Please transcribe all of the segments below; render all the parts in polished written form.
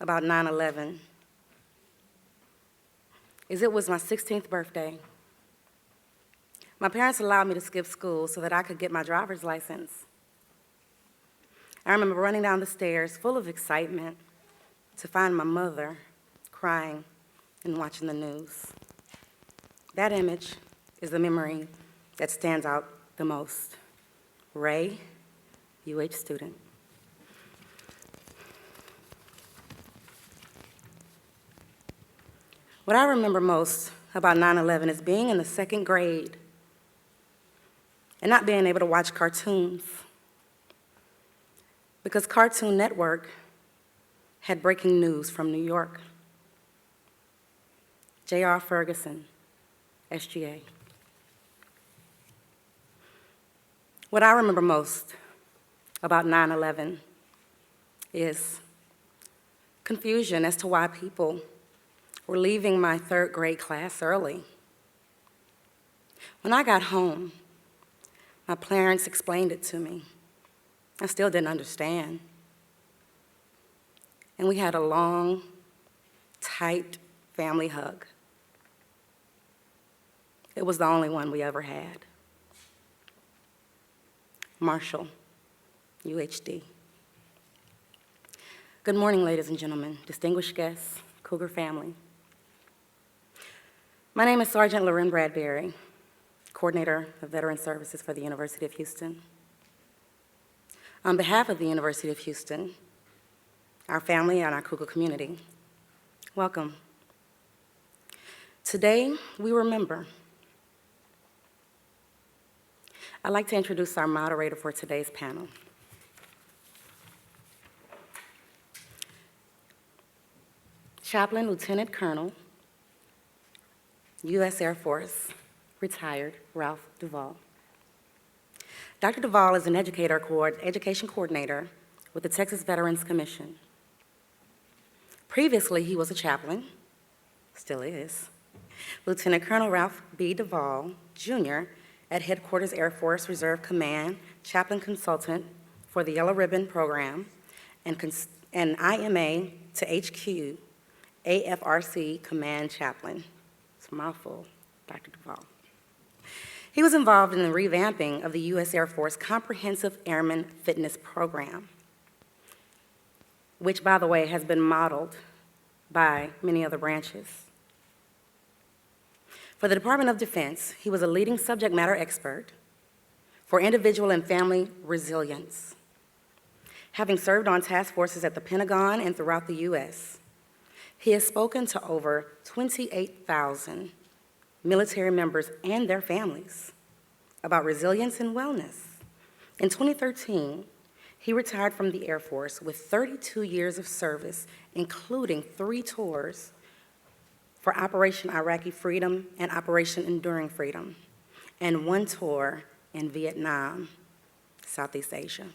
about 9/11 is it was my 16th birthday. My parents allowed me to skip school so that I could get my driver's license. I remember running down the stairs full of excitement to find my mother crying and watching the news. That image is the memory that stands out the most. Ray, UH student. What I remember most about 9/11 is being in the second grade and not being able to watch cartoons because Cartoon Network had breaking news from New York. J.R. Ferguson, SGA. What I remember most about 9/11 is confusion as to why people were leaving my third grade class early. When I got home, my parents explained it to me. I still didn't understand. And we had a long, tight family hug. It was the only one we ever had. Marshall, UHD. Good morning, ladies and gentlemen, distinguished guests, Cougar family. My name is Sergeant Loren Bradbury, Coordinator of Veteran Services for the University of Houston. On behalf of the University of Houston, our family and our Cougar community, welcome. Today, we remember. I'd like to introduce our moderator for today's panel. Chaplain Lieutenant Colonel, U.S. Air Force, retired Ralph DeVaul. Dr. DeVaul is an education coordinator with the Texas Veterans Commission. Previously, he was a chaplain, still is, Lieutenant Colonel Ralph B. DeVaul Jr. at Headquarters Air Force Reserve Command, chaplain consultant for the Yellow Ribbon Program, and IMA to HQ, AFRC Command Chaplain. It's a mouthful, Dr. DeVaul. He was involved in the revamping of the U.S. Air Force Comprehensive Airman Fitness Program, which, by the way, has been modeled by many other branches. For the Department of Defense, he was a leading subject matter expert for individual and family resilience. Having served on task forces at the Pentagon and throughout the U.S., he has spoken to over 28,000 military members and their families about resilience and wellness. In 2013, he retired from the Air Force with 32 years of service, including 3 tours for Operation Iraqi Freedom and Operation Enduring Freedom, and 1 tour in Vietnam, Southeast Asia.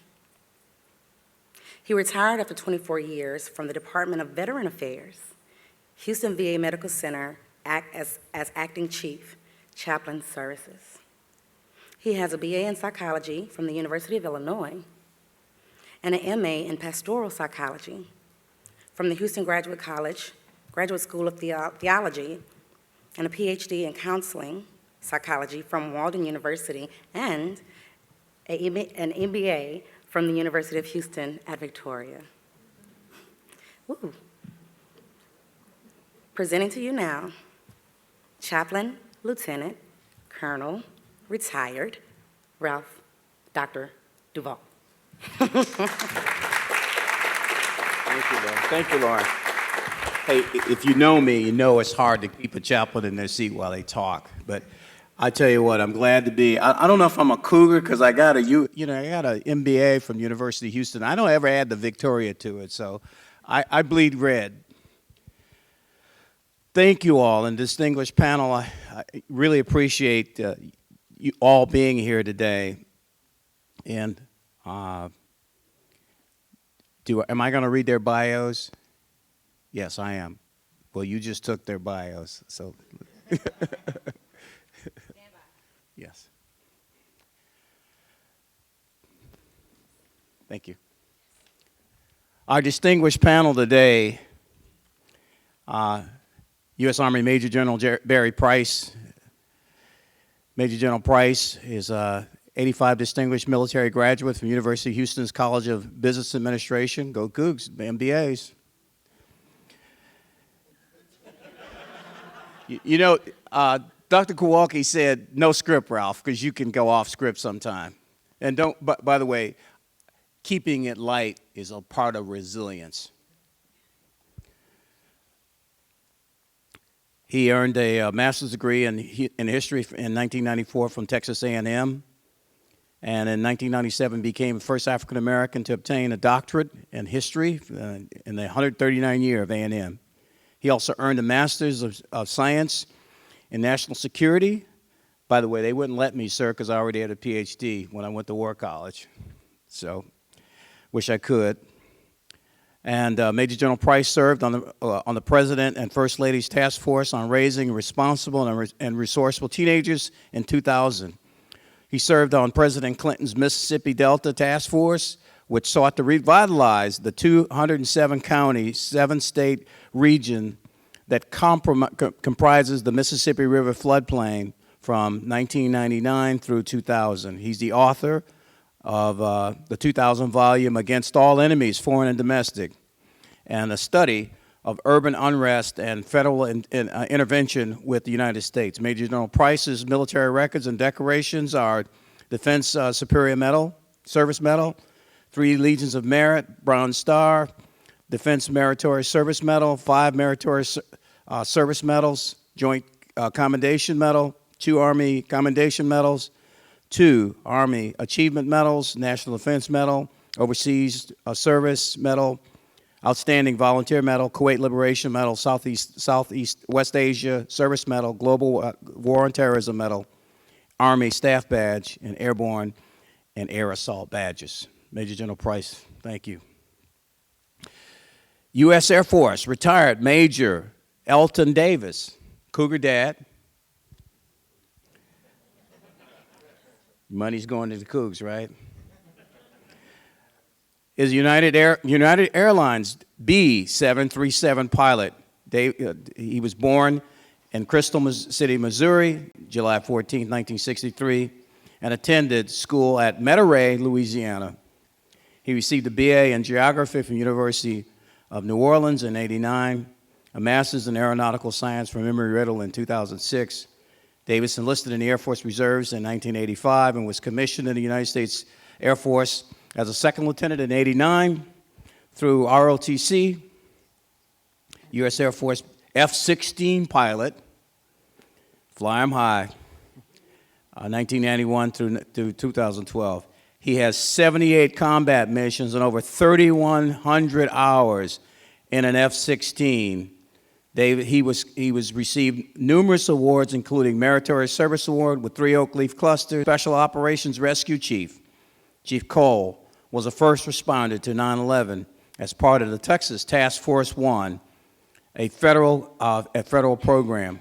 He retired after 24 years from the Department of Veteran Affairs, Houston VA Medical Center, as acting chief, chaplain services. He has a BA in psychology from the University of Illinois and an MA in pastoral psychology from the Houston Graduate College, Graduate School of Theology, and a PhD in counseling psychology from Walden University, and an MBA from the University of Houston at Victoria. Woo. Presenting to you now, Chaplain, Lieutenant, Colonel, retired, Ralph Dr. DeVaul. Thank you, Lauren. Thank you, Lauren. Hey, if you know me, you know it's hard to keep a chaplain in their seat while they talk. But I tell you what, I'm glad to be. I don't know if I'm a cougar because I got an MBA from University of Houston. I don't ever add the Victoria to it, so I bleed red. Thank you all, and distinguished panel. I really appreciate you all being here today. And am I going to read their bios? Yes, I am. Well, you just took their bios, so. Yes. Thank you. Our distinguished panel today U.S. Army Major General Barrye Price. Major General Price is 85 distinguished military graduate from University of Houston's College of Business Administration. Go Cougs, MBAs. You know, Dr. Kowalski said, no script, Ralph, because you can go off script sometime. And don't, by the way, keeping it light is a part of resilience. He earned a master's degree in history in 1994 from Texas A&M, and in 1997 became the first African American to obtain a doctorate in history in the 139 year of A&M. He also earned a master's of science in national security. By the way, they wouldn't let me, sir, because I already had a PhD when I went to War College. So, wish I could. And Major General Price served on the President and First Lady's task force on raising responsible and resourceful teenagers in 2000. He served on President Clinton's Mississippi Delta Task Force, which sought to revitalize the 207-county, 7-state region that comprises the Mississippi River floodplain from 1999 through 2000. He's the author of the 2000 volume Against All Enemies, Foreign and Domestic, and a study of urban unrest and federal intervention with the United States. Major General Price's military records and decorations are Defense Superior Medal, Service Medal, 3 Legions of Merit, Bronze Star, Defense Meritorious Service Medal, 5 Meritorious Service Medals, Joint Commendation Medal, 2 Army Commendation Medals, 2 Army Achievement Medals, National Defense Medal, Overseas Service Medal, Outstanding Volunteer Medal, Kuwait Liberation Medal, West Asia Service Medal, Global War on Terrorism Medal, Army Staff Badge, and Airborne and Air Assault Badges. Major General Price, thank you. U.S. Air Force, retired Major Elton Davis, Cougar Dad. Money's going to the Cougs, right? Is United Airlines B737 pilot. He was born in Crystal City, Missouri, July 14, 1963, and attended school at Metairie, Louisiana. He received a BA in Geography from University of New Orleans in '89, a Master's in Aeronautical Science from Embry-Riddle in 2006. Davis enlisted in the Air Force Reserves in 1985 and was commissioned in the United States Air Force as a second lieutenant in '89 through ROTC, U.S. Air Force F-16 pilot, fly 'em high, 1991 through 2012. He has 78 combat missions and over 3,100 hours in an F-16. He received numerous awards, including Meritorious Service Award with 3 Oak Leaf Clusters, Special Operations Rescue Chief. Chief Cole was a first responder to 9/11 as part of the Texas Task Force 1, a federal program.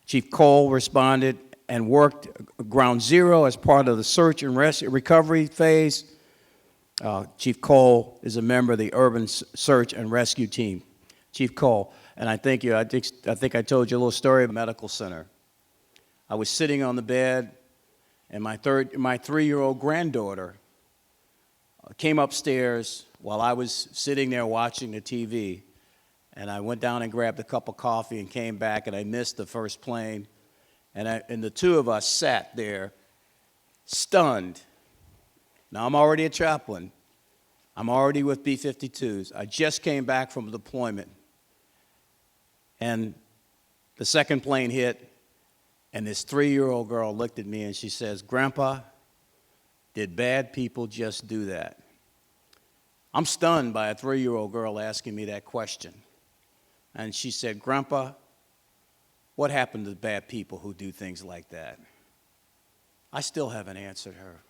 Chief Cole responded and worked Ground Zero as part of the search and recovery phase. Chief Cole is a member of the Urban Search and Rescue Team. Chief Cole, and I think I told you a little story of the medical center. I was sitting on the bed, and my 3-year-old granddaughter came upstairs while I was sitting there watching the TV, and I went down and grabbed a cup of coffee and came back, and I missed the first plane, and the two of us sat there stunned. Now, I'm already a chaplain. I'm already with B-52s. I just came back from a deployment, and the second plane hit, and this 3-year-old girl looked at me and she says, "Grandpa, did bad people just do that?" I'm stunned by a 3-year-old girl asking me that question. And she said, "Grandpa, what happened to the bad people who do things like that?" I still haven't answered her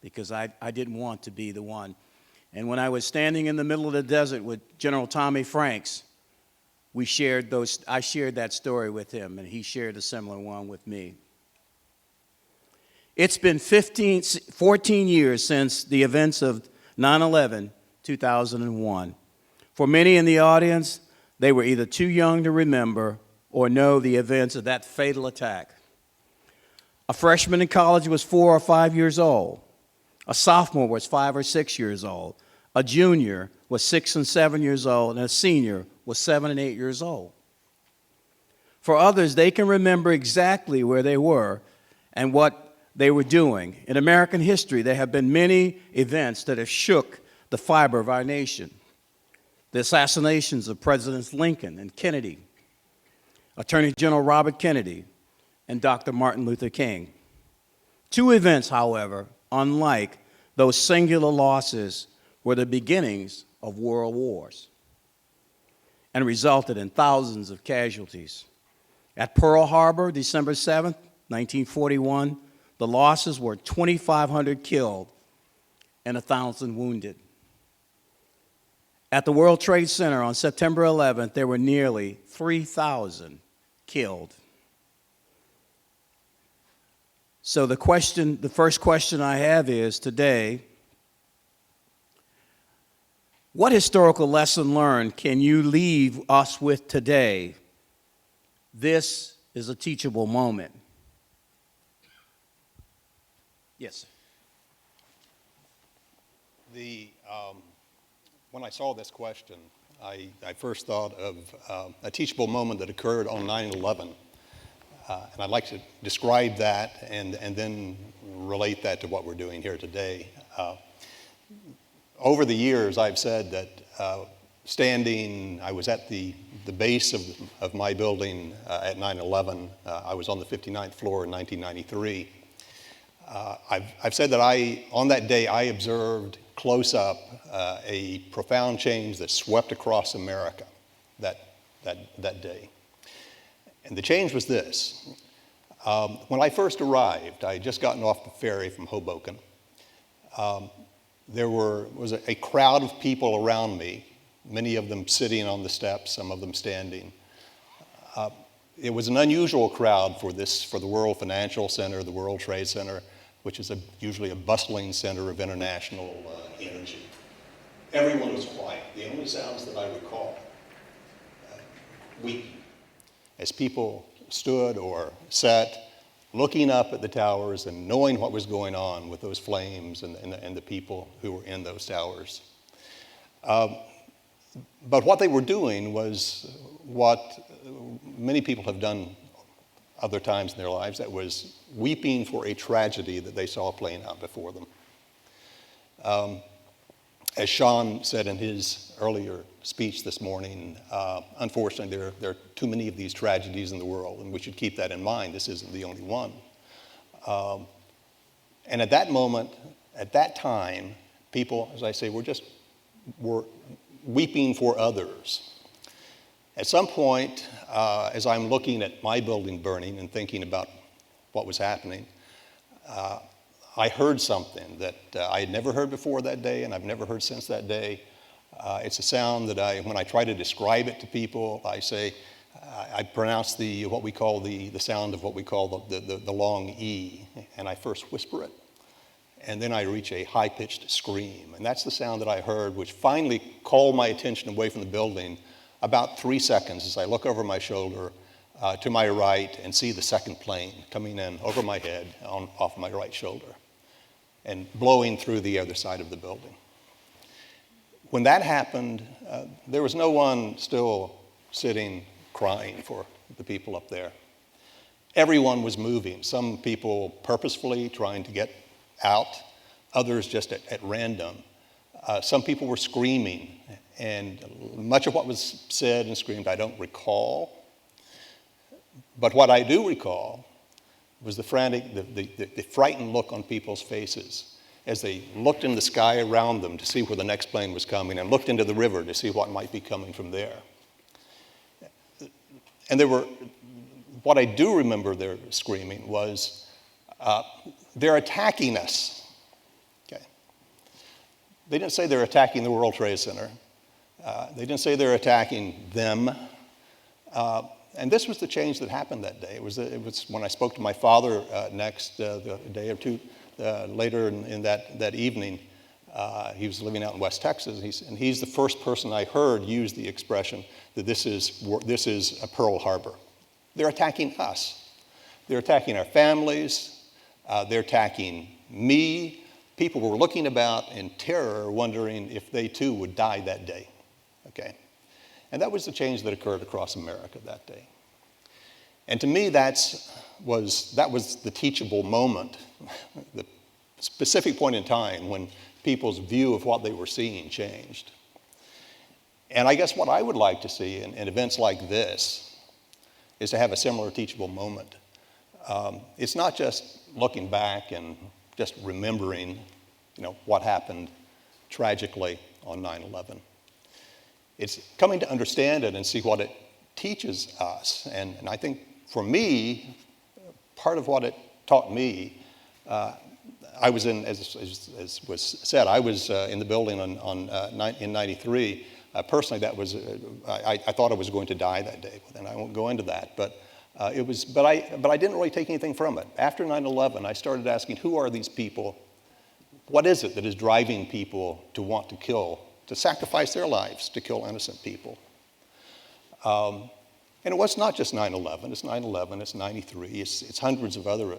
because I didn't want to be the one. And when I was standing in the middle of the desert with General Tommy Franks, I shared that story with him, and he shared a similar one with me. It's been 14 years since the events of 9/11, 2001. For many in the audience, they were either too young to remember or know the events of that fatal attack. A freshman in college was 4 or 5 years old. A sophomore was 5 or 6 years old. A junior was 6 and 7 years old, and a senior was 7 and 8 years old. For others, they can remember exactly where they were and what they were doing. In American history, there have been many events that have shook the fiber of our nation. The assassinations of Presidents Lincoln and Kennedy, Attorney General Robert Kennedy, and Dr. Martin Luther King. Two events, however, unlike those singular losses, were the beginnings of world wars and resulted in thousands of casualties. At Pearl Harbor, December 7th, 1941, the losses were 2,500 killed and 1,000 wounded. At the World Trade Center on September 11th, there were nearly 3,000 killed. So the first question I have is today, what historical lesson learned can you leave us with today? This is a teachable moment. Yes, sir. When I saw this question, I first thought of a teachable moment that occurred on 9/11. And I'd like to describe that and then relate that to what we're doing here today. Over the years, I've said that I was at the base of my building at 9/11. I was on the 59th floor in 1993. I've said that on that day, I observed close up a profound change that swept across America that day. And the change was this. When I first arrived, I had just gotten off the ferry from Hoboken. There was a crowd of people around me, many of them sitting on the steps, some of them standing. It was an unusual crowd for the World Financial Center, the World Trade Center, which is usually a bustling center of international energy. Everyone was quiet. The only sounds that I recall, weeping, as people stood or sat looking up at the towers and knowing what was going on with those flames and the people who were in those towers. But what they were doing was what many people have done other times in their lives, that was weeping for a tragedy that they saw playing out before them. As Sean said in his earlier speech this morning, unfortunately, there are too many of these tragedies in the world, and we should keep that in mind. This isn't the only one. And at that moment, at that time, people, as I say, were weeping for others. At some point, as I'm looking at my building burning and thinking about what was happening, I heard something that I had never heard before that day, and I've never heard since that day. It's a sound that when I try to describe it to people, I pronounce what we call the sound of what we call the long E, and I first whisper it, and then I reach a high-pitched scream. And that's the sound that I heard, which finally called my attention away from the building about 3 seconds as I look over my shoulder to my right and see the second plane coming in over my head off my right shoulder and blowing through the other side of the building. When that happened, there was no one still sitting crying for the people up there. Everyone was moving, some people purposefully trying to get out, others just at random. Some people were screaming, and much of what was said and screamed I don't recall. But what I do recall was the frightened look on people's faces as they looked in the sky around them to see where the next plane was coming and looked into the river to see what might be coming from there. And what I do remember their screaming was, they're attacking us. Okay. They didn't say they're attacking the World Trade Center. They didn't say they're attacking them. And this was the change that happened that day. It was when I spoke to my father next, the day or two later in that evening. He was living out in West Texas, and he's the first person I heard use the expression that this is a Pearl Harbor. They're attacking us. They're attacking our families. They're attacking me. People were looking about in terror, wondering if they too would die that day. Okay? And that was the change that occurred across America that day. And to me, that was the teachable moment, the specific point in time when people's view of what they were seeing changed. And I guess what I would like to see in events like this is to have a similar teachable moment. It's not just looking back and just remembering, what happened tragically on 9/11. It's coming to understand it and see what it teaches us. And I think for me, part of what it taught me, I was in, as was said, I was in the building in '93. Personally, that was I thought I was going to die that day, and I won't go into that. But I didn't really take anything from it. After 9/11, I started asking, who are these people? What is it that is driving people to want to kill, to sacrifice their lives to kill innocent people? And it was not just 9/11. It's 9/11. It's 93. It's hundreds of other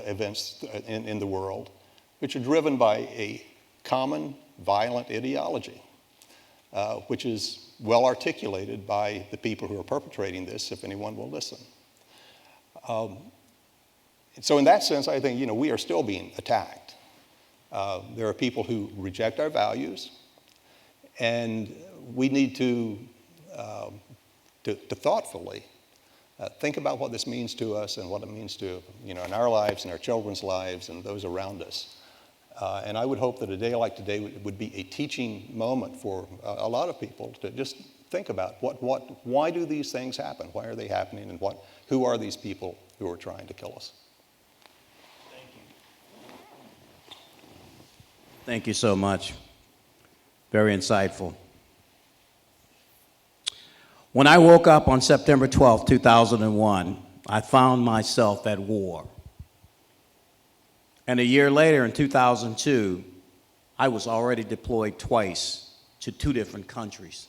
events in the world, which are driven by a common violent ideology, which is well articulated by the people who are perpetrating this, if anyone will listen. So in that sense, I think we are still being attacked. There are people who reject our values, and we need to thoughtfully think about what this means to us and what it means to, in our lives and our children's lives and those around us. And I would hope that a day like today would be a teaching moment for a lot of people to just think about why do these things happen? Why are they happening? And who are these people who are trying to kill us? Thank you so much. Very insightful. When I woke up on September 12, 2001, I found myself at war. And a year later, in 2002, I was already deployed twice to 2 different countries.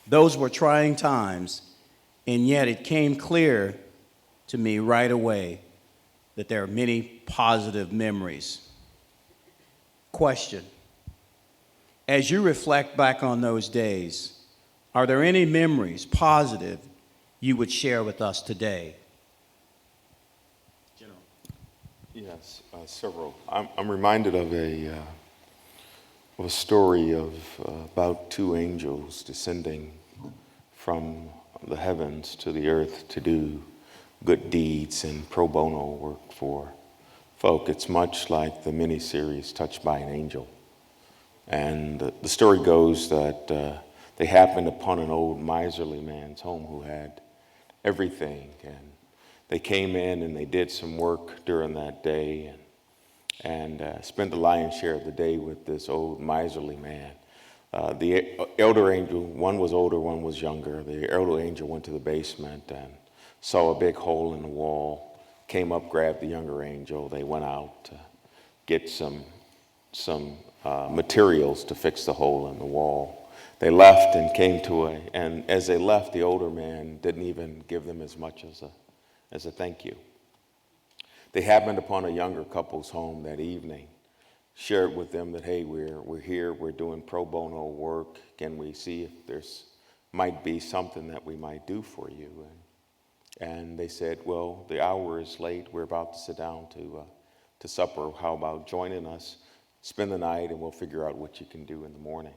Those were trying times, and yet it came clear to me right away that there are many positive memories. Question: as you reflect back on those days, are there any memories, positive, you would share with us today? General. Yes, several. I'm reminded of a story of about 2 angels descending from the heavens to the earth to do good deeds and pro bono work for folk. It's much like the miniseries Touched by an Angel. And the story goes that they happened upon an old miserly man's home who had everything. And they came in and they did some work during that day and spent the lion's share of the day with this old miserly man. The elder angel, one was older, one was younger. The elder angel went to the basement and saw a big hole in the wall, came up, grabbed the younger angel. They went out to get some materials to fix the hole in the wall. They left and came to and as they left, the older man didn't even give them as much as a thank you. They happened upon a younger couple's home that evening, shared with them that, hey, we're here, we're doing pro bono work. Can we see if there's might be something that we might do for you? And they said, well, the hour is late. We're about to sit down to supper. How about joining us, spend the night, and we'll figure out what you can do in the morning.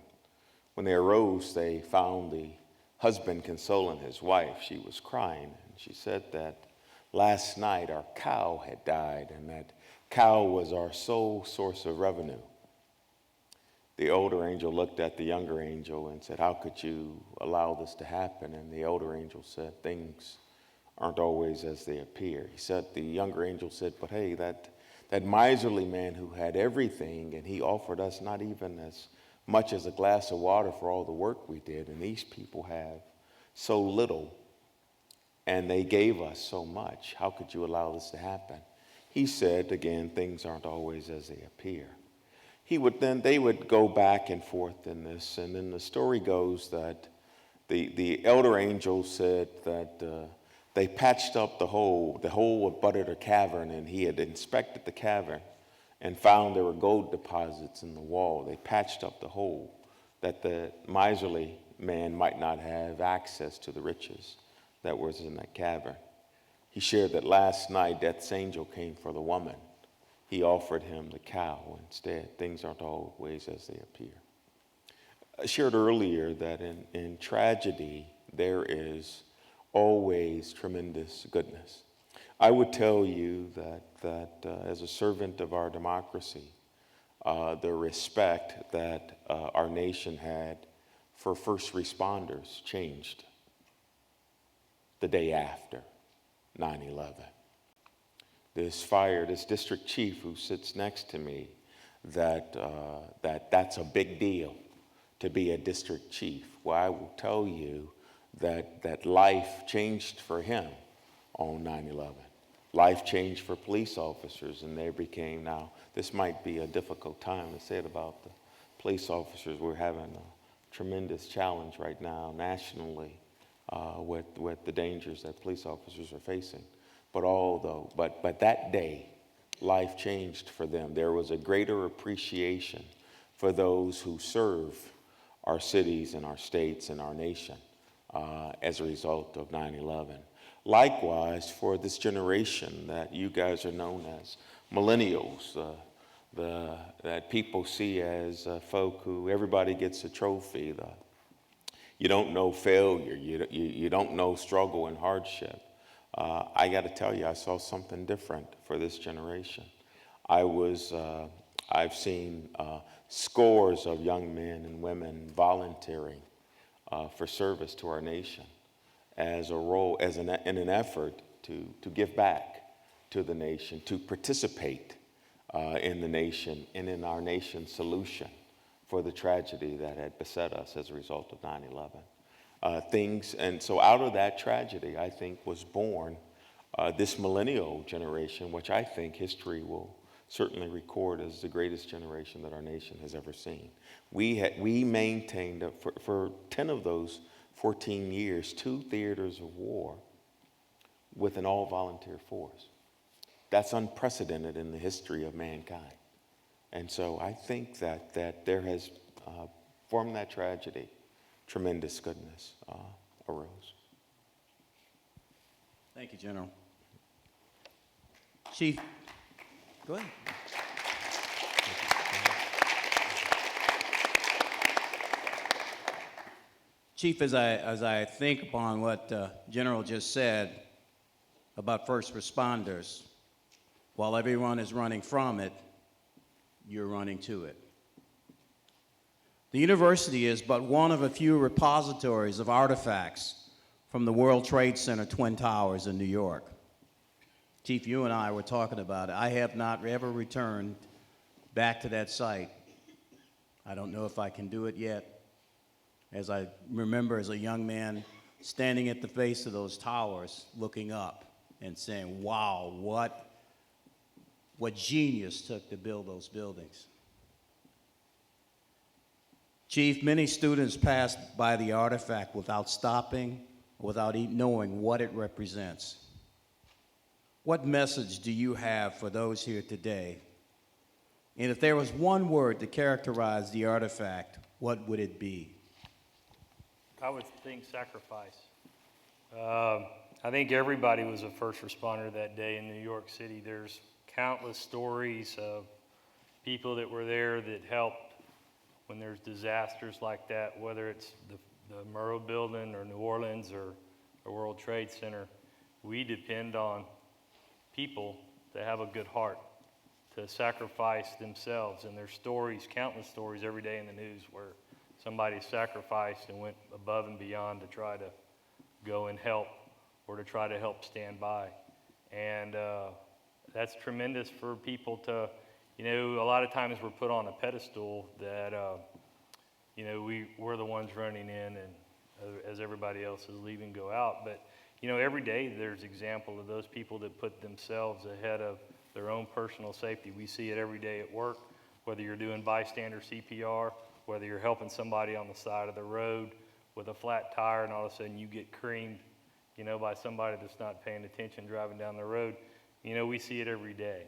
When they arose, they found the husband consoling his wife. She was crying, and she said that last night our cow had died, and that cow was our sole source of revenue. The older angel looked at the younger angel and said, how could you allow this to happen? And the older angel said, things aren't always as they appear. The younger angel said, but hey, that miserly man who had everything, and he offered us not even as much as a glass of water for all the work we did, and these people have so little, and they gave us so much. How could you allow this to happen? He said, again, things aren't always as they appear. they would go back and forth in this, and then the story goes that the elder angel said that they patched up the hole. The hole abutted a cavern, and he had inspected the cavern and found there were gold deposits in the wall. They patched up the hole that the miserly man might not have access to the riches that was in that cavern. He shared that last night death's angel came for the woman. He offered him the cow instead. Things aren't always as they appear. I shared earlier that in tragedy, there is always tremendous goodness. I would tell you that as a servant of our democracy, the respect that our nation had for first responders changed the day after 9/11. This district chief who sits next to me, that's a big deal to be a district chief. Well, I will tell you that life changed for him on 9/11. Life changed for police officers, and they became, now, this might be a difficult time to say it about the police officers. We're having a tremendous challenge right now nationally with the dangers that police officers are facing. But that day, life changed for them. There was a greater appreciation for those who serve our cities and our states and our nation as a result of 9/11. Likewise, for this generation that you guys are known as millennials, that people see as folk who everybody gets a trophy. You don't know failure. You don't know struggle and hardship. I got to tell you, I saw something different for this generation. I've seen scores of young men and women volunteering for service to our nation as a role, in an effort to give back to the nation, to participate in the nation and in our nation's solution for the tragedy that had beset us as a result of 9/11. And so out of that tragedy, I think, was born this millennial generation, which I think history will certainly record as the greatest generation that our nation has ever seen. We maintained, for 10 of those 14 years, 2 theaters of war with an all-volunteer force. That's unprecedented in the history of mankind. And so I think that there has, from that tragedy, tremendous goodness arose. Thank you, General. Chief, go ahead. Chief, as I think upon what General just said about first responders, while everyone is running from it, you're running to it. The university is but one of a few repositories of artifacts from the World Trade Center Twin Towers in New York. Chief, you and I were talking about it. I have not ever returned back to that site. I don't know if I can do it yet. As I remember as a young man standing at the base of those towers, looking up and saying, wow, what genius took to build those buildings. Chief, many students passed by the artifact without stopping, without even knowing what it represents. What message do you have for those here today? And if there was one word to characterize the artifact, what would it be? I would think sacrifice. I think everybody was a first responder that day in New York City. There's countless stories of people that were there that helped when there's disasters like that, whether it's the Murrah building or New Orleans or World Trade Center. We depend on people to have a good heart, to sacrifice themselves. And there's stories, countless stories every day in the news where somebody sacrificed and went above and beyond to try to go and help or to try to help stand by. And that's tremendous for people to, a lot of times we're put on a pedestal that, we're the ones running in and as everybody else is leaving go out. But, every day there's example of those people that put themselves ahead of their own personal safety. We see it every day at work, whether you're doing bystander CPR, whether you're helping somebody on the side of the road with a flat tire and all of a sudden you get creamed, you know, by somebody that's not paying attention driving down the road. You know, we see it every day.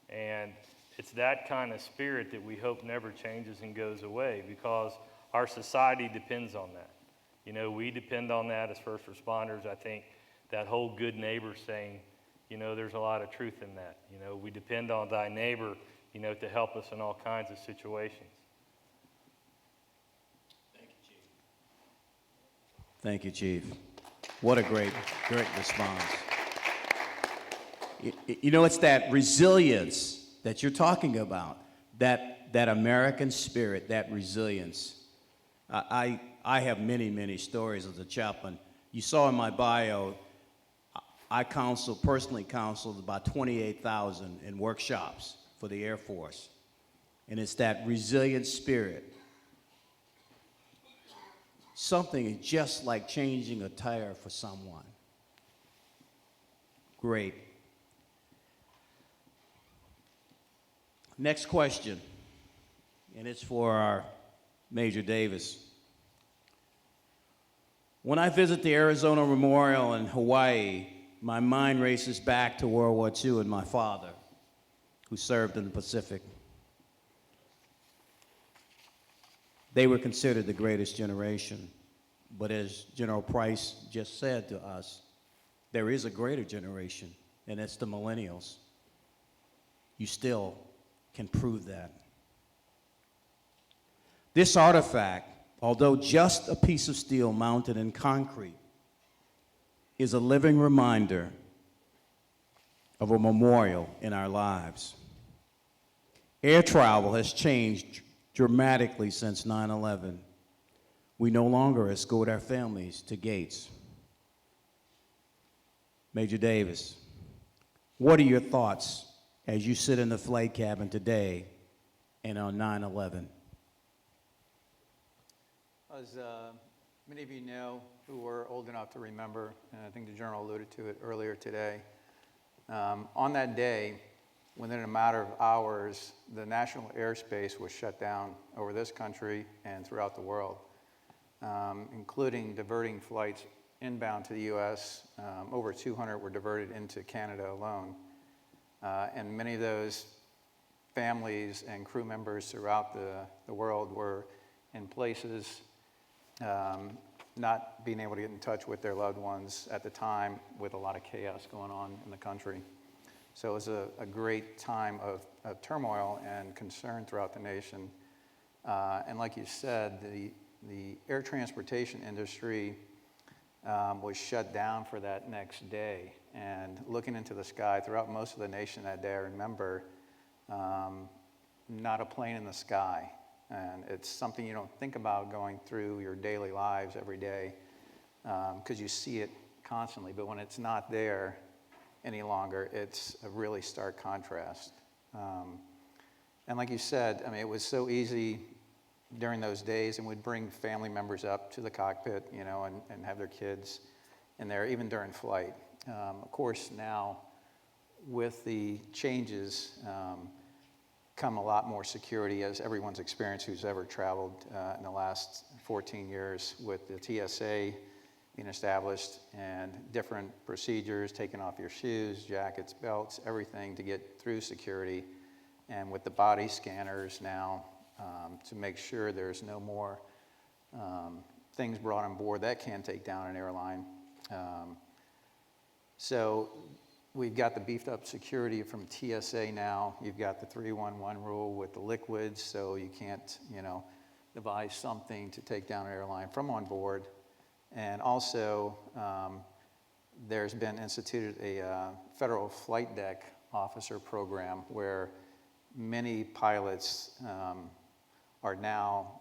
And it's that kind of spirit that we hope never changes and goes away, because our society depends on that. You know, we depend on that as first responders. I think that whole good neighbor saying, you know, there's a lot of truth in that. You know, we depend on thy neighbor, you know, to help us in all kinds of situations. Thank you, Chief. What a great response. You know, it's that resilience that you're talking about, that American spirit, that resilience. I have many stories as a chaplain. You saw in my bio, I personally counseled about 28,000 in workshops for the Air Force. And it's that resilient spirit. Something just like changing a tire for someone. Great. Next question, and it's for our Major Davis. When I visit the Arizona Memorial in Hawaii, my mind races back to World War II and my father, who served in the Pacific. They were considered the greatest generation. But as General Price just said to us, there is a greater generation, and it's the millennials. You still can prove that. This artifact, although just a piece of steel mounted in concrete, is a living reminder of a memorial in our lives. Air travel has changed dramatically since 9/11. We no longer escort our families to gates. Major Davis, what are your thoughts as you sit in the flight cabin today and on 9/11? As many of you know who were old enough to remember, and I think the General alluded to it earlier today, on that day, within a matter of hours, the national airspace was shut down over this country and throughout the world, including diverting flights inbound to the U.S. Over 200 were diverted into Canada alone. And many of those families and crew members throughout the world were in places not being able to get in touch with their loved ones at the time, with a lot of chaos going on in the country. So it was a great time of turmoil and concern throughout the nation. And like you said, the air transportation industry was shut down for that next day. And looking into the sky throughout most of the nation that day, I remember not a plane in the sky. And it's something you don't think about going through your daily lives every day, because you see it constantly. But when it's not there any longer, it's a really stark contrast. And like you said, I mean, it was so easy during those days, and we'd bring family members up to the cockpit, you know, and have their kids in there, even during flight. Of course, now with the changes come a lot more security, as everyone's experienced who's ever traveled in the last 14 years, with the TSA being established and different procedures, taking off your shoes, jackets, belts, everything to get through security, and with the body scanners now to make sure there's no more things brought on board that can take down an airline. So we've got the beefed up security from TSA now. You've got the 311 rule with the liquids, so you can't, you know, devise something to take down an airline from on board. And also, there's been instituted a federal flight deck officer program where many pilots are now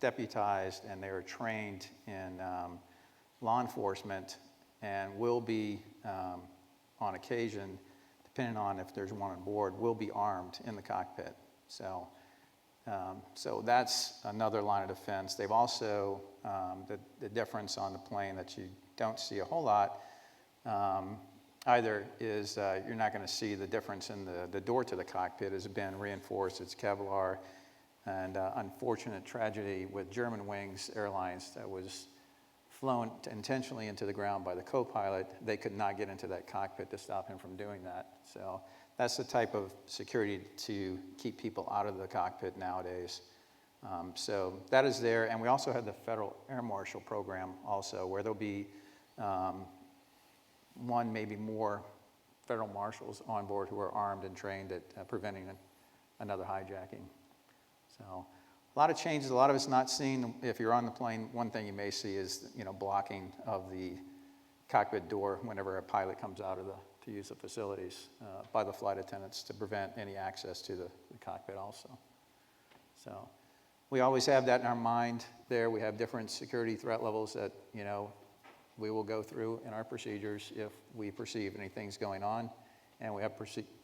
deputized, and they are trained in law enforcement, and will be, on occasion, depending on if there's one on board, will be armed in the cockpit. So that's another line of defense. They've also, the difference on the plane that you don't see a whole lot, Either is you're not going to see the difference in the door to the cockpit has been reinforced, it's Kevlar, and unfortunate tragedy with Germanwings Airlines that was flown intentionally into the ground by the co-pilot. They could not get into that cockpit to stop him from doing that. So that's the type of security to keep people out of the cockpit nowadays. So that is there, and we also have the Federal Air Marshal program also, where there'll be one, maybe more federal marshals on board who are armed and trained at preventing another hijacking. So a lot of changes, a lot of it's not seen. If you're on the plane, one thing you may see is, blocking of the cockpit door whenever a pilot comes out of to use the facilities by the flight attendants to prevent any access to the cockpit also. So we always have that in our mind there. We have different security threat levels that, we will go through in our procedures if we perceive anything's going on, and we have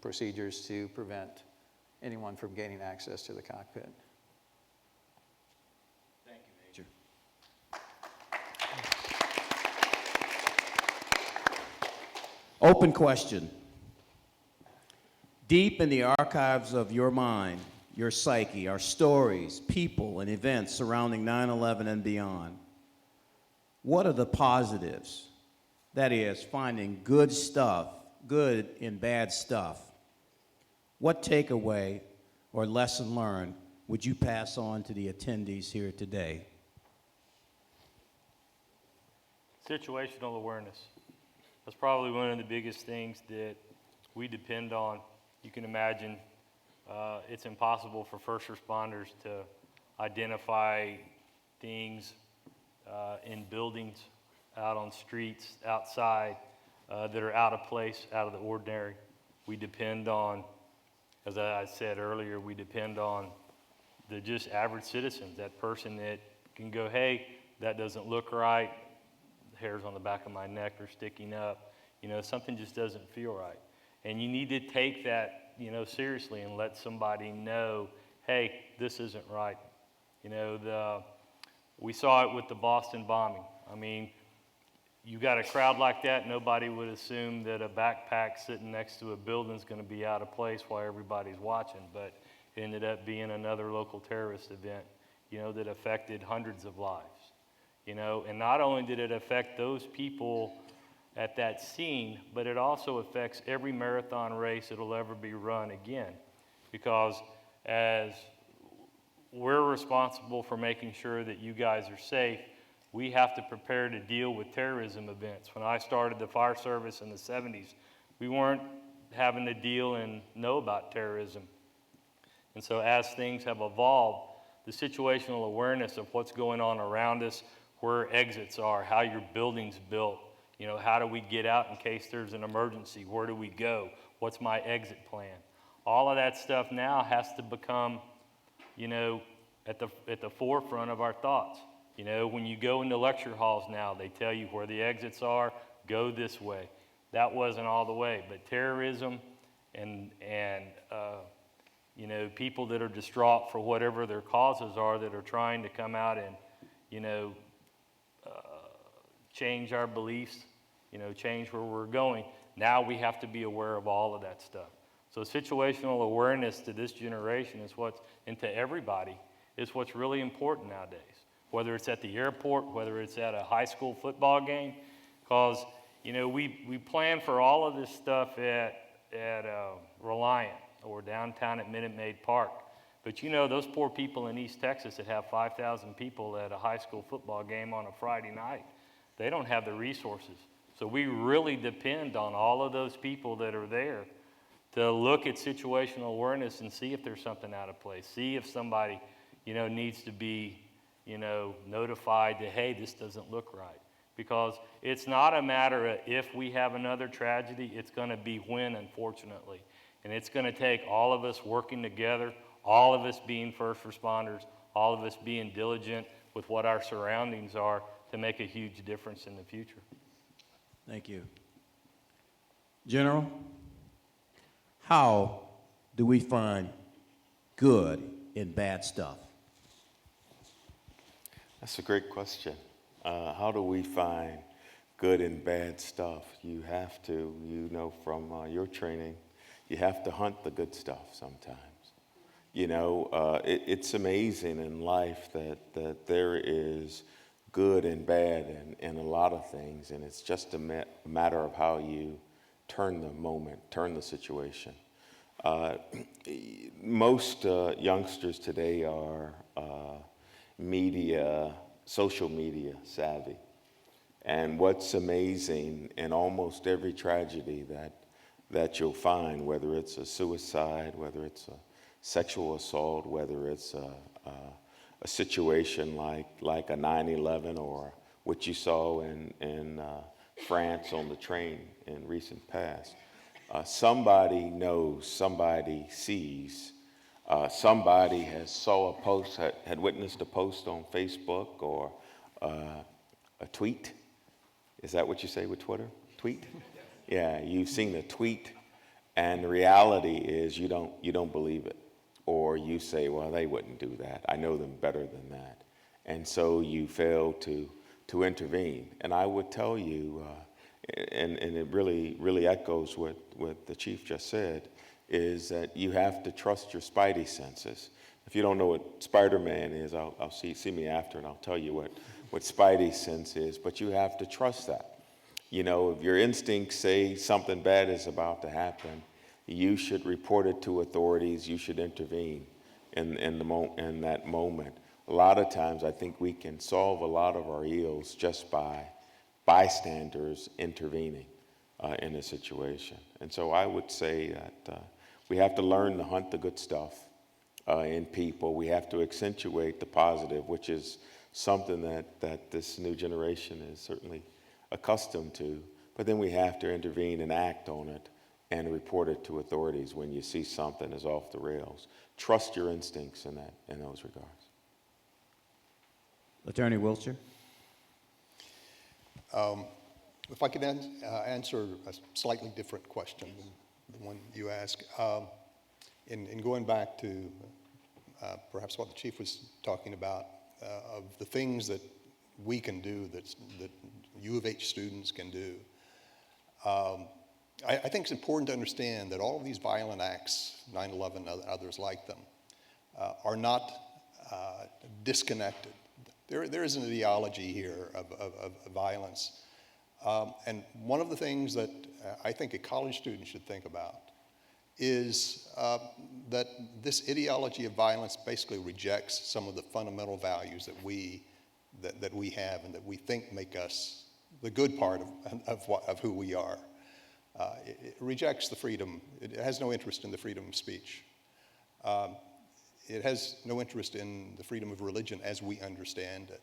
procedures to prevent anyone from gaining access to the cockpit. Thank you, Major. Open question. Deep in the archives of your mind, your psyche, are stories, people, and events surrounding 9/11 and beyond. What are the positives? That is, finding good stuff, good in bad stuff. What takeaway or lesson learned would you pass on to the attendees here today? Situational awareness. That's probably one of the biggest things that we depend on. You can imagine it's impossible for first responders to identify things in buildings, out on streets, outside, that are out of place, out of the ordinary. We depend on, as I said earlier, we depend on the just average citizens, that person that can go, hey, that doesn't look right, the hairs on the back of my neck are sticking up, something just doesn't feel right. And you need to take that, seriously and let somebody know, hey, this isn't right. We saw it with the Boston bombing. I mean, you got a crowd like that, nobody would assume that a backpack sitting next to a building is going to be out of place while everybody's watching, but it ended up being another local terrorist event, that affected hundreds of lives, and not only did it affect those people at that scene, but it also affects every marathon race that'll ever be run again, because as we're responsible for making sure that you guys are safe, we have to prepare to deal with terrorism events. When I started the fire service in the 70s, we weren't having to deal and know about terrorism. And so as things have evolved, the situational awareness of what's going on around us, where exits are, how your building's built, how do we get out in case there's an emergency, where do we go, what's my exit plan? All of that stuff now has to become at the forefront of our thoughts. When you go into lecture halls now, they tell you where the exits are, go this way. That wasn't all the way, but terrorism and people that are distraught for whatever their causes are, that are trying to come out and, change our beliefs, change where we're going. Now we have to be aware of all of that stuff. So situational awareness to this generation and to everybody, is what's really important nowadays. Whether it's at the airport, whether it's at a high school football game, because, we plan for all of this stuff at Reliant or downtown at Minute Maid Park. But those poor people in East Texas that have 5,000 people at a high school football game on a Friday night, they don't have the resources. So we really depend on all of those people that are there to look at situational awareness and see if there's something out of place. See if somebody, needs to be, notified that, hey, this doesn't look right. Because it's not a matter of if we have another tragedy, it's going to be when, unfortunately. And it's going to take all of us working together, all of us being first responders, all of us being diligent with what our surroundings are to make a huge difference in the future. Thank you. General, how do we find good in bad stuff? That's a great question. How do we find good and bad stuff. You have to, from your training, you have to hunt the good stuff sometimes. It's amazing in life that there is good and bad in a lot of things, and it's just a matter of how you turn the moment, turn the situation. Most youngsters today are social media savvy. And what's amazing in almost every tragedy that you'll find, whether it's a suicide, whether it's a sexual assault, whether it's a situation like a 9/11 or what you saw in France on the train in recent past, somebody knows, somebody sees, somebody has saw a post, had witnessed a post on Facebook or a tweet. Is that what you say with Twitter? Tweet? Yeah, you've seen a tweet, and the reality is you don't believe it. Or you say, well, they wouldn't do that. I know them better than that. And so you fail to intervene. And I would tell you, and it really echoes what the chief just said, is that you have to trust your spidey senses. If you don't know what Spider-Man is, I'll see me after and I'll tell you what spidey sense is, but you have to trust that. If your instincts say something bad is about to happen, you should report it to authorities, you should intervene in that moment. A lot of times I think we can solve a lot of our ills just by bystanders intervening in a situation. And so I would say that we have to learn to hunt the good stuff in people. We have to accentuate the positive, which is something that this new generation is certainly accustomed to. But then we have to intervene and act on it and report it to authorities when you see something is off the rails. Trust your instincts in those regards. Attorney Wiltshire. If I could answer a slightly different question than the one you asked. In going back to perhaps what the chief was talking about, of the things that we can do, that U of H students can do, I think it's important to understand that all of these violent acts, 9/11 and others like them, are not disconnected. There is an ideology here of violence. And one of the things that I think a college student should think about is that this ideology of violence basically rejects some of the fundamental values that we have and that we think make us the good part of who we are. It rejects the freedom. It has no interest in the freedom of speech. It has no interest in the freedom of religion as we understand it.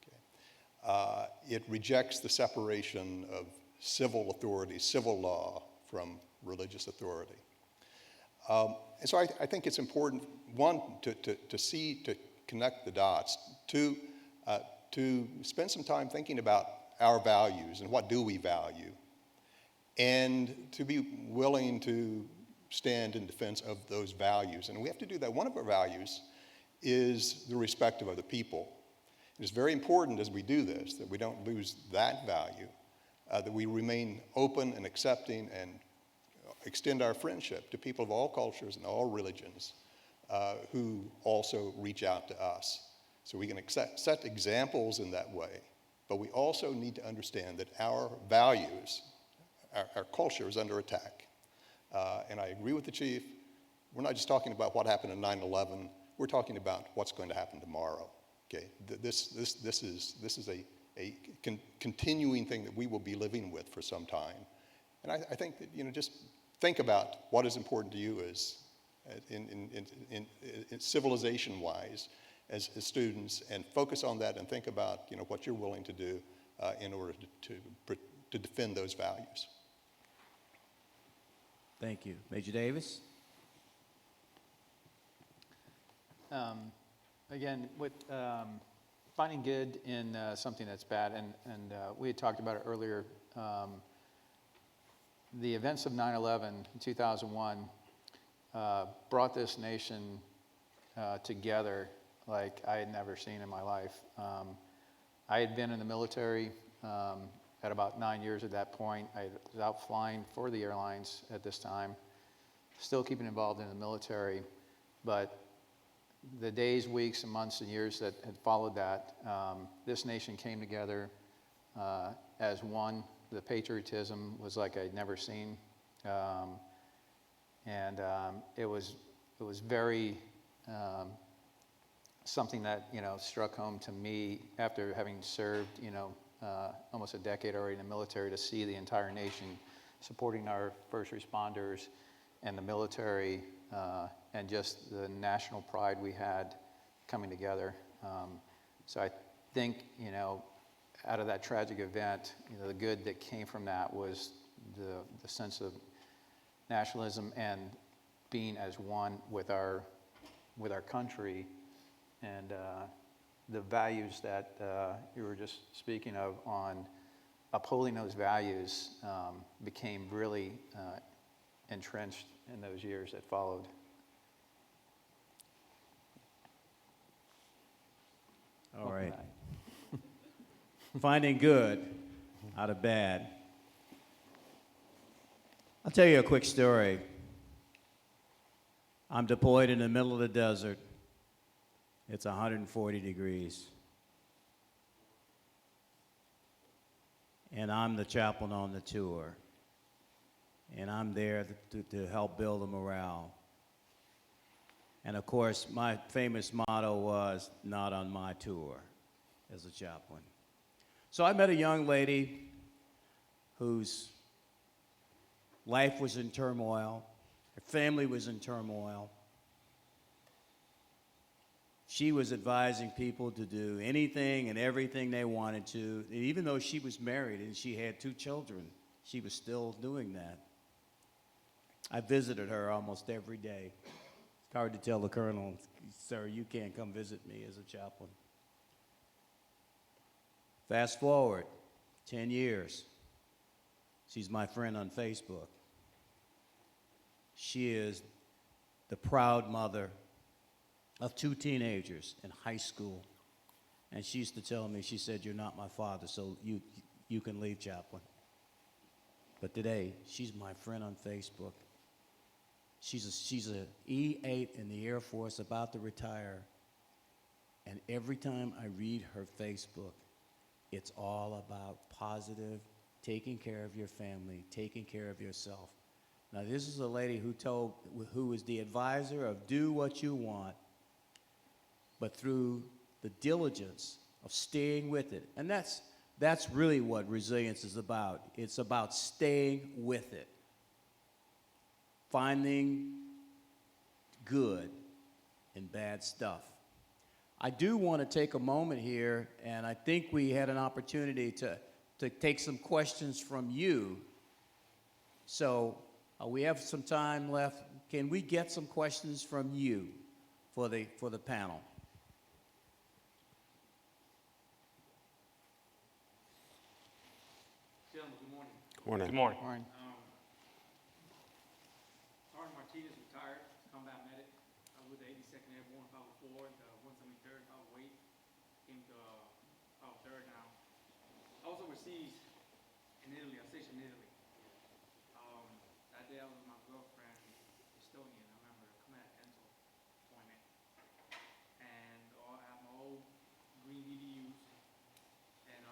Okay? It rejects the separation of civil authority, civil law, from religious authority. And so I think it's important, one, to connect the dots, to spend some time thinking about our values and what do we value, and to be willing to stand in defense of those values. And we have to do that. One of our values is the respect of other people. It's very important as we do this that we don't lose that value, that we remain open and accepting and extend our friendship to people of all cultures and all religions who also reach out to us. So we can set examples in that way, but we also need to understand that our values, our culture is under attack. And I agree with the chief. We're not just talking about what happened in 9/11. We're talking about what's going to happen tomorrow. Okay, this is a continuing thing that we will be living with for some time. And I think that, just think about what is important to you as in civilization-wise as students, and focus on that and think about what you're willing to do in order to defend those values. Thank you. Major Davis? Again, with finding good in something that's bad, and we had talked about it earlier, the events of 9/11 in 2001 brought this nation together like I had never seen in my life. I had been in the military Had about 9 years at that point. I was out flying for the airlines at this time, still keeping involved in the military, but the days, weeks, and months and years that had followed that, this nation came together as one. The patriotism was like I'd never seen, and it was very something that struck home to me after having served almost a decade already in the military, to see the entire nation supporting our first responders and the military, and just the national pride we had coming together. So I think, out of that tragic event, the good that came from that was the sense of nationalism and being as one with our country, and the values that you were just speaking of, on upholding those values, became really entrenched in those years that followed. All right. Finding good out of bad. I'll tell you a quick story. I'm deployed in the middle of the desert. It's 140 degrees. And I'm the chaplain on the tour. And I'm there to help build the morale. And of course, my famous motto was, "Not on my tour," as a chaplain. So I met a young lady whose life was in turmoil. Her family was in turmoil. She was advising people to do anything and everything they wanted to. And even though she was married and she had 2 children, she was still doing that. I visited her almost every day. It's hard to tell the colonel, "Sir, you can't come visit me as a chaplain." Fast forward 10 years. She's my friend on Facebook. She is the proud mother of 2 teenagers in high school. And she used to tell me, she said, "You're not my father, so you can leave, chaplain." But today, she's my friend on Facebook. She's a E8 in the Air Force, about to retire. And every time I read her Facebook, it's all about positive, taking care of your family, taking care of yourself. Now, this is a lady who is the advisor of do what you want, but through the diligence of staying with it. And that's really what resilience is about. It's about staying with it, finding good in bad stuff. I do want to take a moment here, and I think we had an opportunity to take some questions from you. So we have some time left. Can we get some questions from you for the panel? Gentlemen, good morning. Morning. Good morning. Warren? Sergeant Martinez, retired combat medic. I was with the 82nd Airborne, 504, the 173rd, 508. Came to 503rd now. I was overseas in Italy. I was stationed in Italy. That day I was with my girlfriend, Estonian. I remember coming at dental appointment. And I had my old green EDUs. And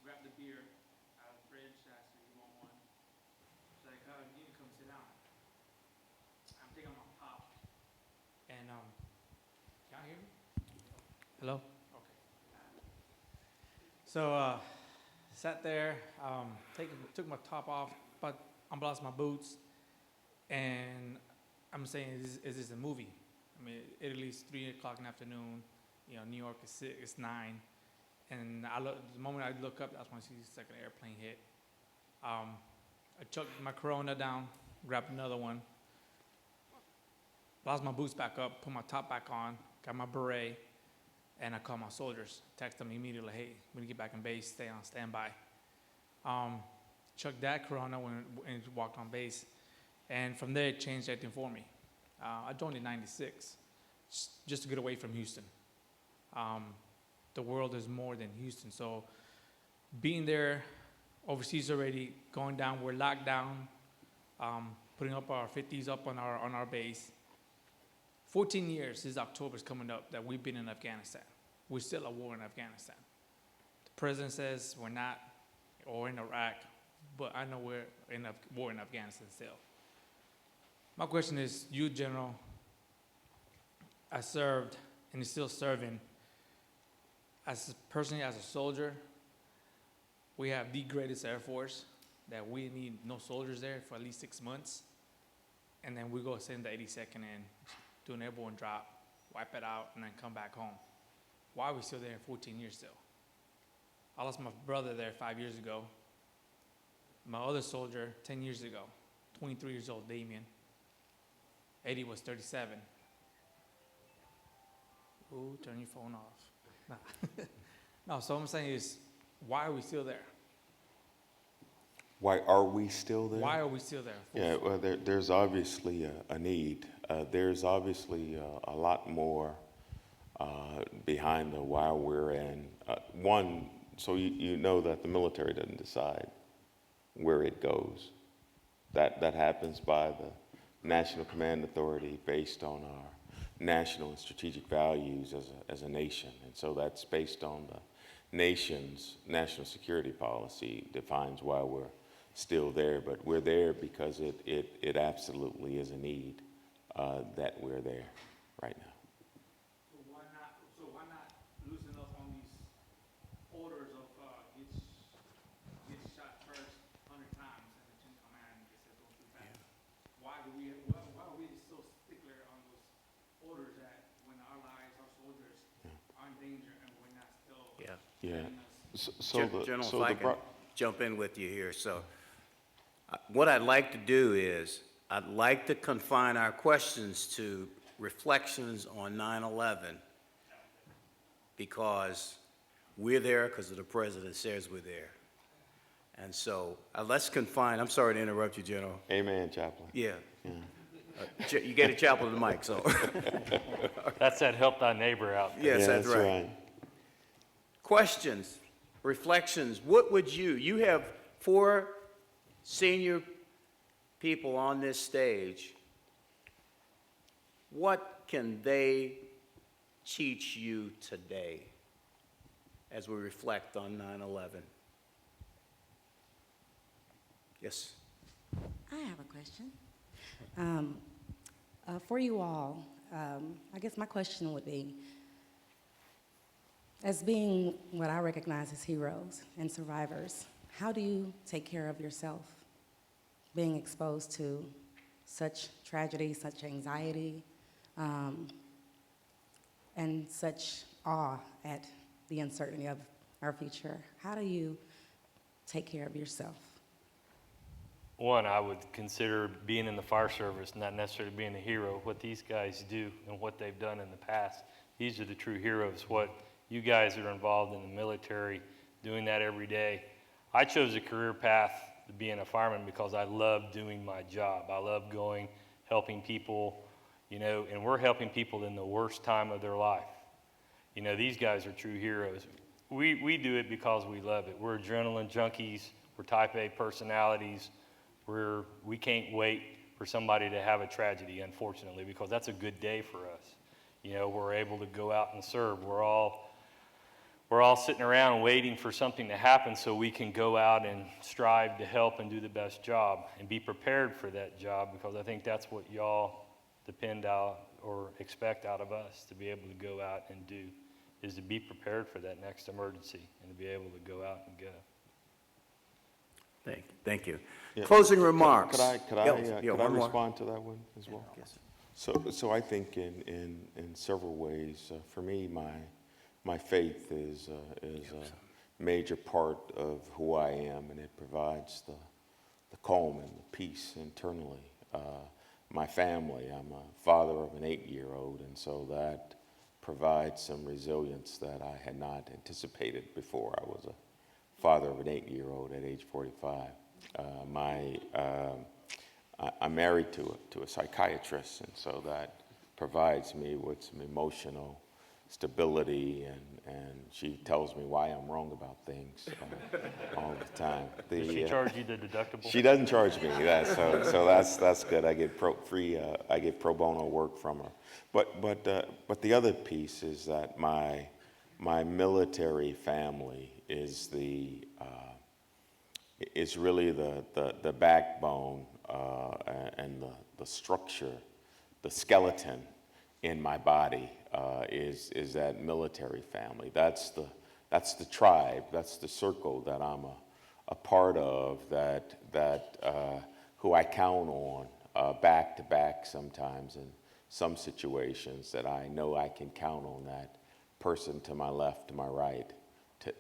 grabbed the beer out of the fridge. I said, "You want one?" She's like, "You need to come sit down." I'm taking my top. And can you hear me? Hello? Okay. So sat there, took my top off, but unbalanced my boots, and I'm saying, is this a movie? I mean, Italy's 3 o'clock in the afternoon, New York is 6, it's 9, and the moment I look up, that's when I see the second airplane hit. I chucked my Corona down, grabbed another one, balanced my boots back up, put my top back on, got my beret, and I called my soldiers, texted them immediately, "Hey, when you get back in base, stay on standby." Chucked that Corona when it walked on base, and from there it changed everything for me. I joined in '96, just to get away from Houston. The world is more than Houston, so being there overseas already, going down, we're locked down, putting up our 50s up on our base. 14 years, this October's coming up, that we've been in Afghanistan. We're still at war in Afghanistan. The president says we're not, or in Iraq, but I know we're in a war in Afghanistan still. My question is, you, General, I served and is still serving. Personally, as a soldier, we have the greatest Air Force, that we need no soldiers there for at least 6 months. And then we go send the 82nd in, do an airborne drop, wipe it out, and then come back home. Why are we still there in 14 years still? I lost my brother there 5 years ago. My other soldier, 10 years ago, 23 years old, Damien. Eddie was 37. Ooh, turn your phone off. Nah. No, so what I'm saying is, why are we still there? Why are we still there? Why are we still there? Yeah, well, there's obviously a need. There's obviously a lot more behind the why we're in. One, so you know that the military doesn't decide where it goes. That happens by the National Command Authority based on our national and strategic values as a nation. And so that's based on the nation's national security policy defines why we're still there. But we're there because it absolutely is a need that we're there right now. So why not loosen up on these orders of get shot first 100 times and the chain of command gets it going too fast? Why are we so stickler on those orders that when our lives, our soldiers are in danger and we're not still Yeah. defending us? General, if I can jump in with you here. So what I'd like to do is, I'd like to confine our questions to reflections on 9/11, because we're there because the president says we're there. And so let's confine, I'm sorry to interrupt you, General. Amen, Chaplain. Yeah. You get a chapel to the mic, so. That's that help thy neighbor out there. Yes, that's right. Questions, reflections, what would you have 4 senior people on this stage. What can they teach you today as we reflect on 9/11? Yes. I have a question. For you all, I guess my question would be, as being what I recognize as heroes and survivors, how do you take care of yourself being exposed to such tragedy, such anxiety, and such awe at the uncertainty of our future? How do you take care of yourself? One, I would consider being in the fire service, not necessarily being a hero. What these guys do and what they've done in the past, these are the true heroes. What you guys that are involved in the military, doing that every day. I chose a career path to being a fireman because I love doing my job. I love going, helping people, and we're helping people in the worst time of their life. These guys are true heroes. We do it because we love it. We're adrenaline junkies. We're type A personalities. We can't wait for somebody to have a tragedy, unfortunately, because that's a good day for us. We're able to go out and serve. We're all sitting around waiting for something to happen so we can go out and strive to help and do the best job and be prepared for that job, because I think that's what y'all depend out or expect out of us to be able to go out and do, is to be prepared for that next emergency and to be able to go out and go. Thank you. Yeah. Closing remarks. Could I one more. respond to that one as well? Yes. So I think in several ways, for me, my faith is a major part of who I am, and it provides the calm and the peace internally. My family, I'm a father of an 8-year-old, and so that provides some resilience that I had not anticipated before I was a father of an 8-year-old at age 45. I'm married to a psychiatrist, and so that provides me with some emotional stability, and she tells me why I'm wrong about things all the time. Does she charge you the deductible? She doesn't charge me that, so that's good. I get I get pro bono work from her. But the other piece is that my military family is really the backbone and the structure, the skeleton in my body is that military family. That's the tribe. That's the circle that I'm a part of. Who I count on back to back sometimes in some situations, that I know I can count on that person to my left, to my right,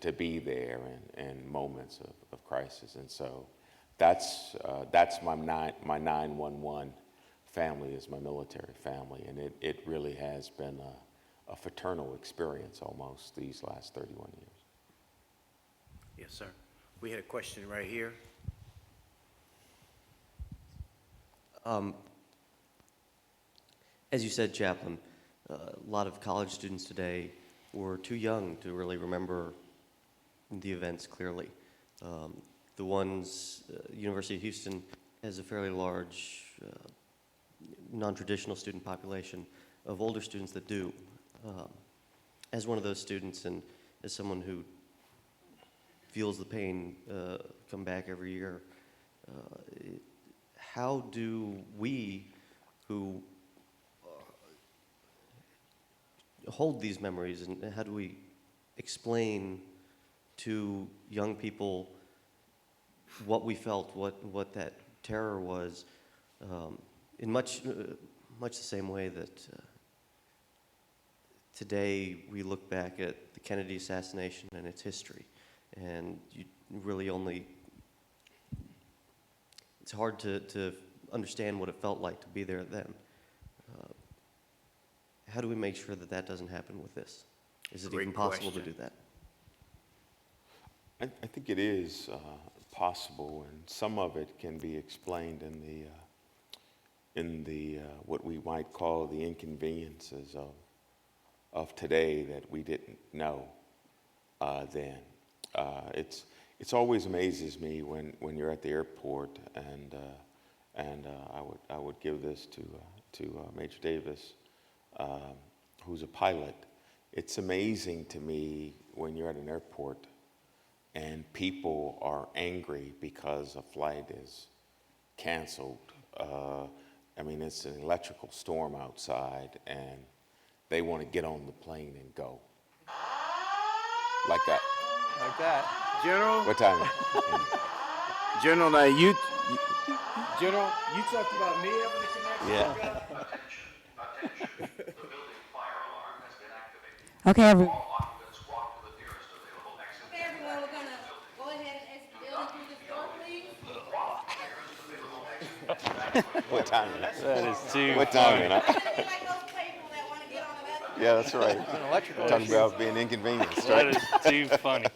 to be there in moments of crisis. And so that's my 911 family, is my military family, and it really has been a fraternal experience almost these last 31 years. Yes, sir. We had a question right here. As you said, Chaplain, a lot of college students today were too young to really remember the events clearly. The ones, University of Houston has a fairly large non-traditional student population of older students that do. As one of those students, and as someone who feels the pain come back every year, how do we who hold these memories, and how do we explain to young people what we felt, what that terror was, in much the same way that today we look back at the Kennedy assassination and its history, and you really only, it's hard to understand what it felt like to be there then. How do we make sure that that doesn't happen with this? Is it Great even possible question. to do that? I think it is possible, and some of it can be explained in the what we might call the inconveniences of today that we didn't know then. It's always amazes me when you're at the airport, and I would give this to Major Davis, who's a pilot. It's amazing to me when you're at an airport and people are angry because a flight is canceled. I mean, it's an electrical storm outside, and they want to get on the plane and go. Like that. Like that. General, What time? General, now General, you talked about me having a connection. Yeah. Okay, everyone. Okay, everyone, we're gonna go ahead and exit the building through this door, please. What time? That is too What time? Like those people that wanna get on the Yeah, that's right. It's an electrical Talking issue. about being inconvenienced, That right? is too funny.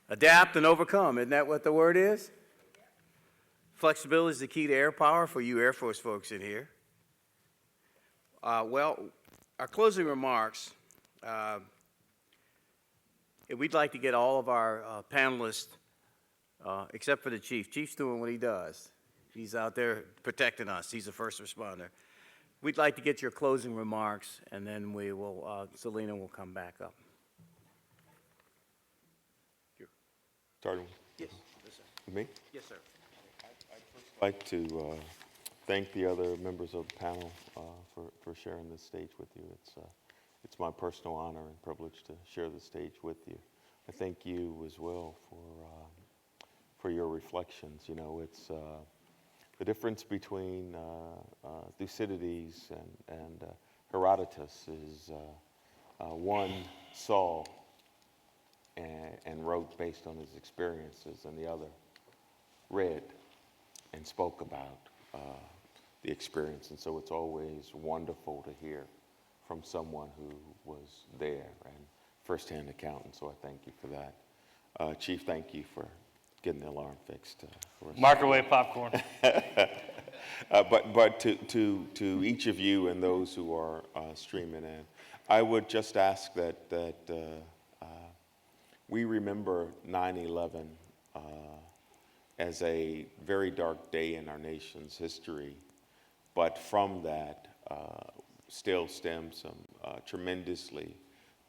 Adapt and overcome, isn't that what the word is? Flexibility is the key to air power for you Air Force folks in here. Well, our closing remarks, we'd like to get all of our panelists, except for the chief. Chief's doing what he does. He's out there protecting us. He's a first responder. We'd like to get your closing remarks, and then we will, Selena will come back up. Starting Yes, yes, sir. with me? Yes, sir. I'd like to thank the other members of the panel for sharing this stage with you. It's my personal honor and privilege to share the stage with you. I thank you as well for your reflections. You know, it's the difference between Thucydides and Herodotus is one saw and wrote based on his experiences, and the other read and spoke about the experience. And so it's always wonderful to hear from someone who was there and firsthand account. And so I thank you for that. Chief, thank you for getting the alarm fixed for us. Microwave popcorn. But to each of you and those who are streaming in, I would just ask that we remember 9/11 as a very dark day in our nation's history, but from that still stem some tremendously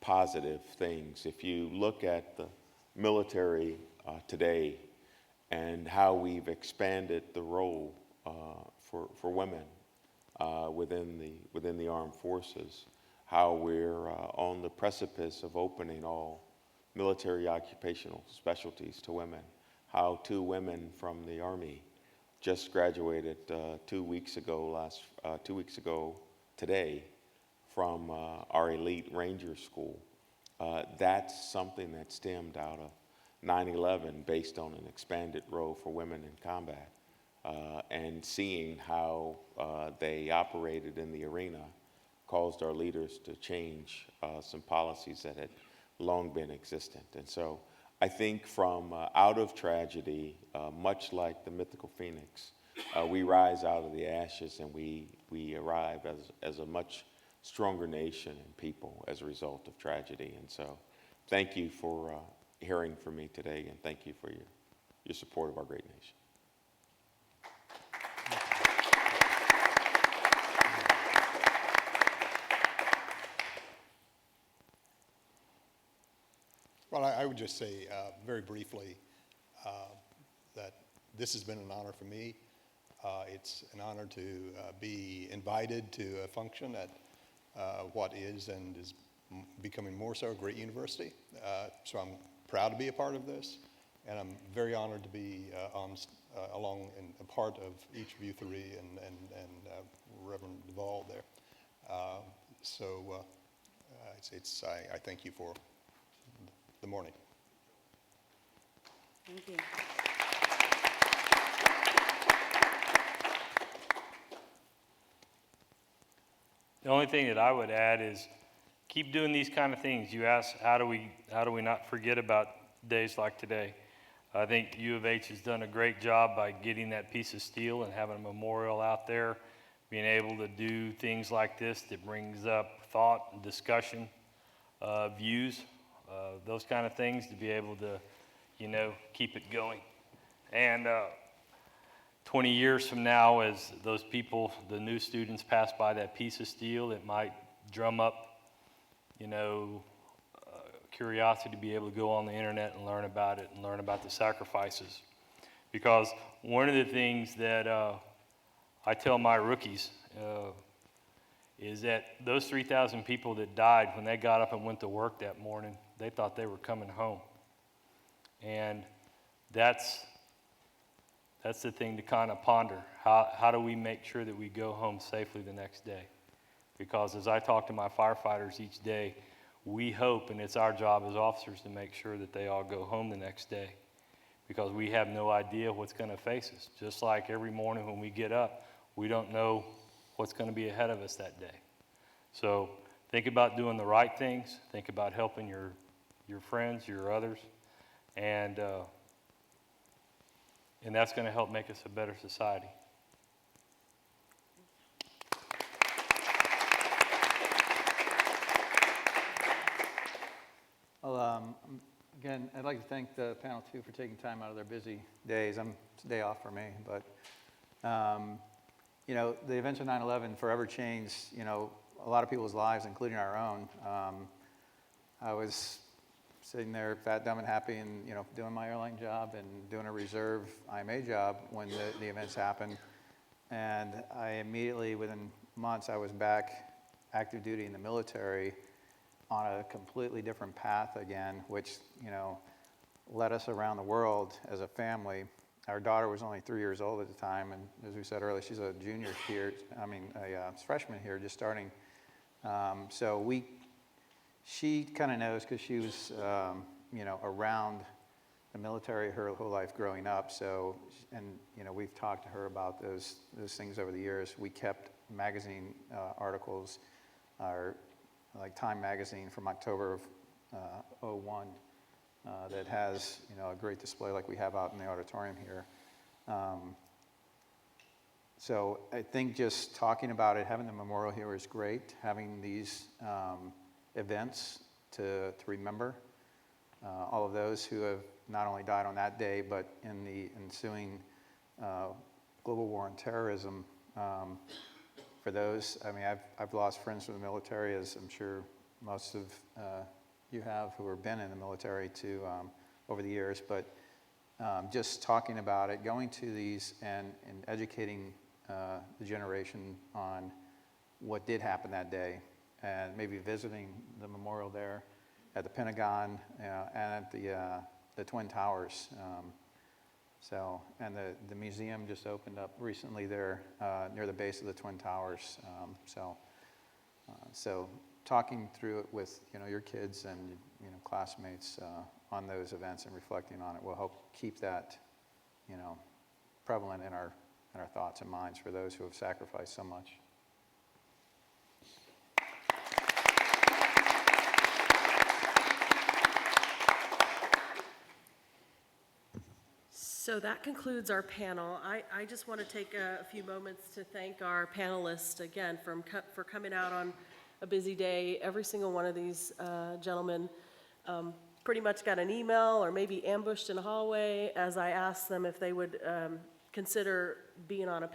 positive things. If you look at the military today and how we've expanded the role for women within the armed forces, how we're on the precipice of opening all military occupational specialties to women, how 2 women from the Army just graduated 2 weeks ago today from our elite Ranger School. That's something that stemmed out of 9/11 based on an expanded role for women in combat, and seeing how they operated in the arena caused our leaders to change some policies that had long been existent. And so I think from out of tragedy, much like the mythical phoenix, we rise out of the ashes and we arrive as a much stronger nation and people as a result of tragedy. And so thank you for hearing from me today, and thank you for your support of our great nation. Well, I would just say very briefly that this has been an honor for me. It's an honor to be invited to a function at what is and is becoming more so a great university. So I'm proud to be a part of this, and I'm very honored to be along and a part of each of you 3 and Reverend DeVaul there. I thank you for the morning. Thank you. The only thing that I would add is keep doing these kind of things. You ask, how do we not forget about days like today? I think U of H has done a great job by getting that piece of steel and having a memorial out there, being able to do things like this that brings up thought and discussion, views, those kind of things, to be able to, keep it going. And 20 years from now, as those people, the new students, pass by that piece of steel, it might drum up, curiosity to be able to go on the internet and learn about it and learn about the sacrifices. Because one of the things that I tell my rookies is that those 3,000 people that died, when they got up and went to work that morning, they thought they were coming home. And that's the thing to kind of ponder. How do we make sure that we go home safely the next day? Because as I talk to my firefighters each day, we hope, and it's our job as officers to make sure that they all go home the next day, because we have no idea what's going to face us. Just like every morning when we get up, we don't know what's going to be ahead of us that day. So think about doing the right things. Think about helping your friends, your others, and that's going to help make us a better society. Well, again, I'd like to thank the panel too for taking time out of their busy days. It's a day off for me, but you know, the events of 9/11 forever changed, you know, a lot of people's lives, including our own. I was sitting there fat, dumb, and happy and, you know, doing my airline job and doing a reserve IMA job when the events happened. And I immediately, within months, I was back active duty in the military on a completely different path again, which, you know, led us around the world as a family. Our daughter was only 3 years old at the time, and as we said earlier, she's a junior here, a freshman here, just starting. So she kind of knows because she was, you know, around the military her whole life growing up. So, and you know, we've talked to her about those things over the years. We kept magazine articles, like Time magazine from October of '01. That has, you know, a great display like we have out in the auditorium here. So I think just talking about it, having the memorial here is great. Having these events to remember all of those who have not only died on that day, but in the ensuing global war on terrorism. For those, I mean, I've lost friends from the military, as I'm sure most of you have who have been in the military too over the years, but just talking about it, going to these and educating the generation on what did happen that day, and maybe visiting the memorial there at the Pentagon and at the Twin Towers. And the museum just opened up recently there near the base of the Twin Towers. So talking through it with, you know, your kids and, you know, classmates on those events and reflecting on it will help keep that, you know, prevalent in our thoughts and minds for those who have sacrificed so much. So that concludes our panel. I just want to take a few moments to thank our panelists again for coming out on a busy day. Every single one of these gentlemen pretty much got an email or maybe ambushed in a hallway as I asked them if they would consider being on the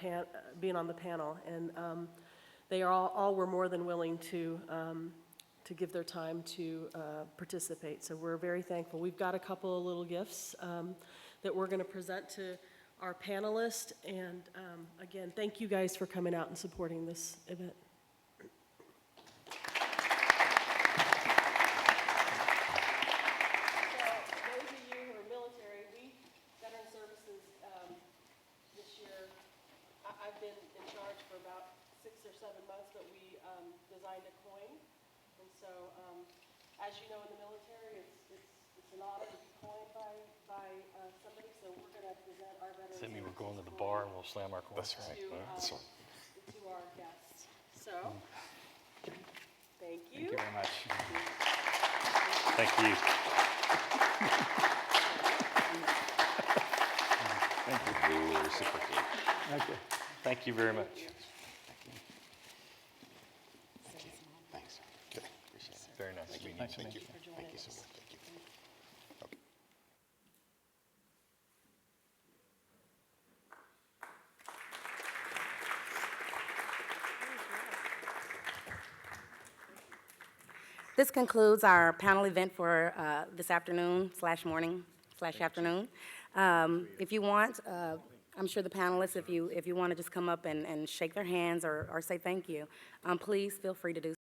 panel, and they all were more than willing to give their time to participate. So we're very thankful. We've got a couple of little gifts that we're going to present to our panelists, and again, thank you guys for coming out and supporting this event. As you know, in the military, it's an honor to be coined by somebody, so we're going to present our veterans. Does that mean we're going to the bar and we'll slam our coins? To our guests. So, thank you. Thank you very much. Thank you. Okay. Thank you very much. Thanks. Good. Appreciate it. Very nice meeting you. Nice to meet you. Thank you so much. Thank you. Okay. This concludes our panel event for this afternoon/morning/afternoon. If you want, I'm sure the panelists, if you want to just come up and shake their hands or say thank you, please feel free to do so.